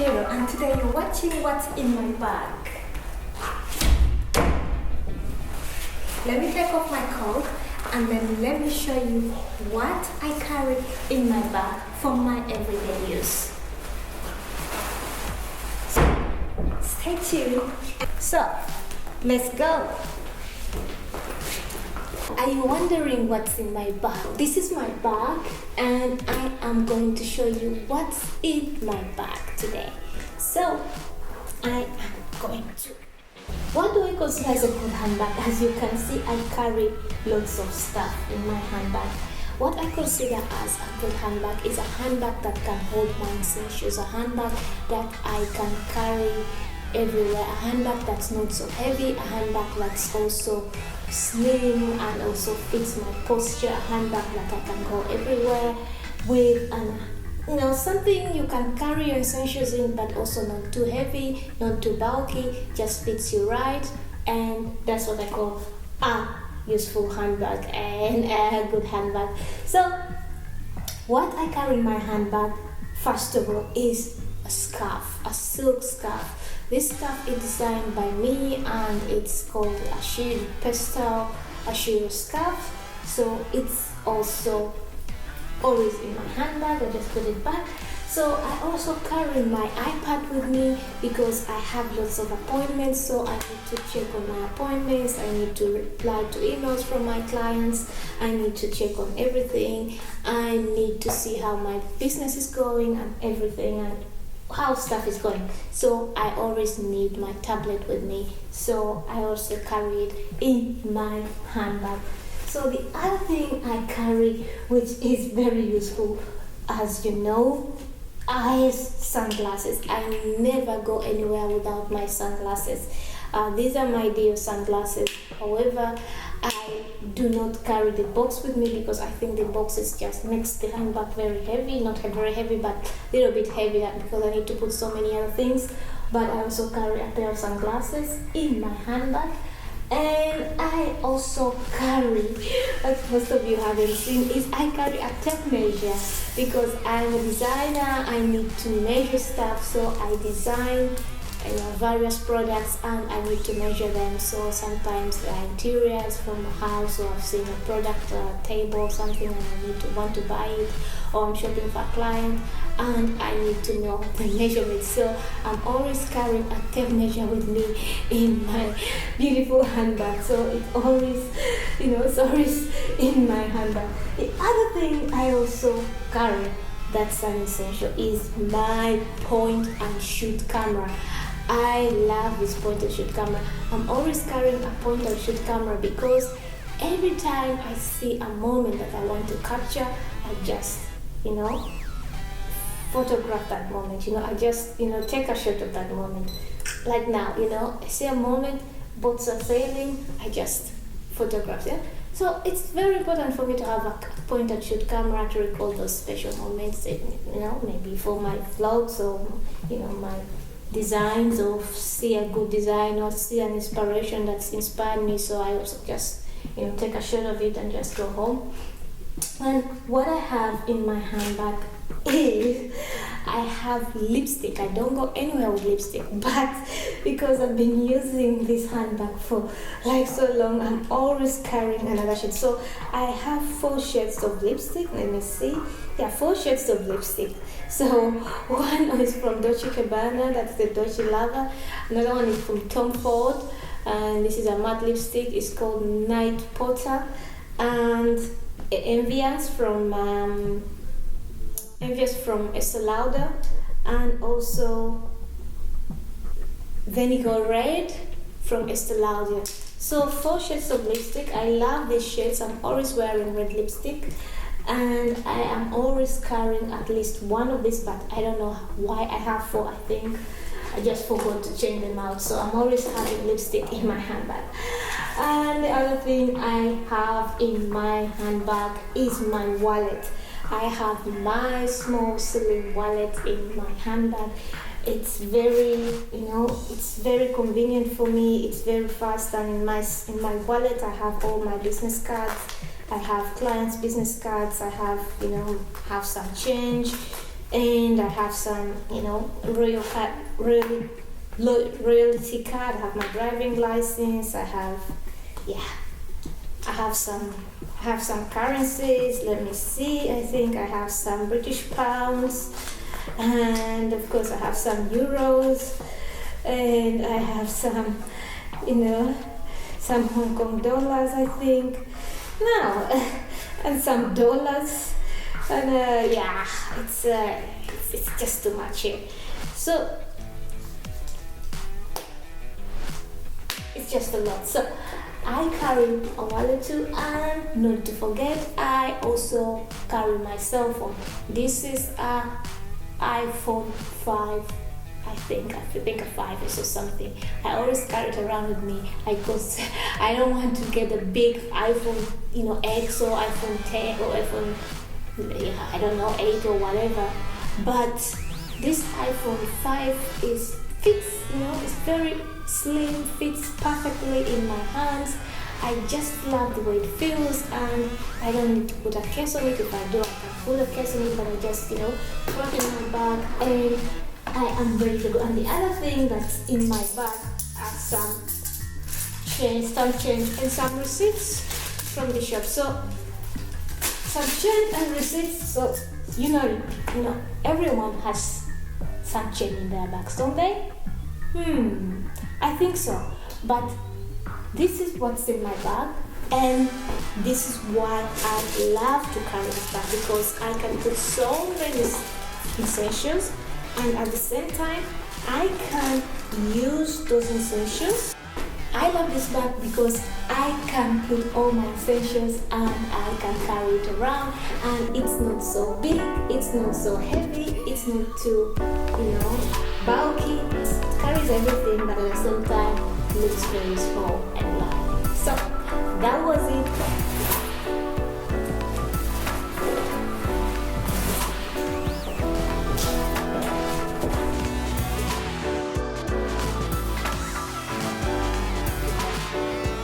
ACIERO, and today you're watching what's in my bag. Let me take off my coat and then let me show you what I carry in my bag for my everyday use. So, stay tuned. So, let's go. Are you wondering what's in my bag? This is my bag and I am going to show you what's in my bag today. So, I am going to... What do I consider as a good handbag? As you can see, I carry lots of stuff in my handbag. What I consider as a good handbag is a handbag that can hold my essentials, a handbag that I can carry everywhere, a handbag that's not so heavy, a handbag that's also slim and also fits my posture, a handbag that I can go everywhere with, and something you can carry your essentials in, but also not too heavy, not too bulky, just fits you right. And that's what I call a useful handbag and a good handbag. So what I carry in my handbag, first of all, is a scarf, a silk scarf. This scarf is designed by me and it's called a ACIERO pastel ACIERO scarf. So it's also always in my handbag. I just put it back. So I also carry my iPad with me because I have lots of appointments, so I need to check on my appointments, I need to reply to emails from my clients, I need to check on everything, I need to see how my business is going and everything and how stuff is going. So I always need my tablet with me, so I also carry it in my handbag. So the other thing I carry, which is very useful, as you know, is sunglasses. I never go anywhere without my sunglasses. These are my dear sunglasses. However, I do not carry the box with me because I think the box is just makes the handbag very heavy. Not very heavy, but a little bit heavy because I need to put so many other things. But I also carry a pair of sunglasses in my handbag. And I also carry, as most of you haven't seen, is I carry a tape measure because I'm a designer. I need to measure stuff, so I design various products and I need to measure them. So sometimes there are interiors from a house, or I've seen a product, a table or something, and I want to buy it, or I'm shopping for a client and I need to know the measurements. So I'm always carrying a tape measure with me in my beautiful handbag. So it always, it's always in my handbag. The other thing I also carry that's an essential is my point and shoot camera. I love this point and shoot camera. I'm always carrying a point and shoot camera because every time I see a moment that I want to capture, I just, photograph that moment. I just, take a shot of that moment. Like now, I see a moment, boats are sailing, I just photograph, yeah? So it's very important for me to have a point and shoot camera to record those special moments, maybe for my vlogs or, my designs, or see a good design or see an inspiration that's inspired me. So I also just, take a shot of it and just go home. And what I have in my handbag is I have lipstick. I don't go anywhere with lipstick, but because I've been using this handbag for so long, I'm always carrying another shade. So I have 4 shades of lipstick. Let me see. Yeah, 4 shades of lipstick. So one is from Dolce & Gabbana, that's the Dolce Lava. Another one is from Tom Ford, and this is a matte lipstick. It's called Night Porter. And Envious from Estee Lauder, and also Vinegar Red from Estee Lauder. So 4 shades of lipstick. I love these shades. I'm always wearing red lipstick, and I am always carrying at least one of these, but I don't know why I have 4. I think I just forgot to change them out. So I'm always having lipstick in my handbag. And the other thing I have in my handbag is my wallet. I have my small slim wallet in my handbag. It's very, it's very convenient for me. It's very fast, and in my wallet I have all my business cards. I have clients' business cards. I have, have some change, and I have some, royalty card. I have my driving license. I have some currencies. Let me see. I think I have some British pounds, and of course I have some euros, and I have some, some Hong Kong dollars, I think. Now, and some dollars, and it's just too much here. So it's just a lot. So I carry a wallet too, and not to forget, I also carry my cell phone. This is a iPhone 5. I think a 5 is or something. I always carry it around with me because I don't want to get a big iPhone, X or iPhone 10 or iPhone, I don't know, 8 or whatever. But this iPhone 5 fits, it's very slim, fits perfectly in my hands. I just love the way it feels, and I don't need to put a case on it. If I do, I can put a case on it, but I just, put it in my bag, and I am ready to go. And the other thing that's in my bag are some change, and some receipts from the shop. So some change and receipts. So everyone has some change in their bags, don't they? I think so. But this is what's in my bag, and this is why I love to carry this bag, because I can put so many essentials, and at the same time I can use those essentials. I love this bag because I can put all my essentials and I can carry it around, and it's not so big, it's not so heavy, it's not too bulky. It carries everything, but at the same time looks very small and light. So that was it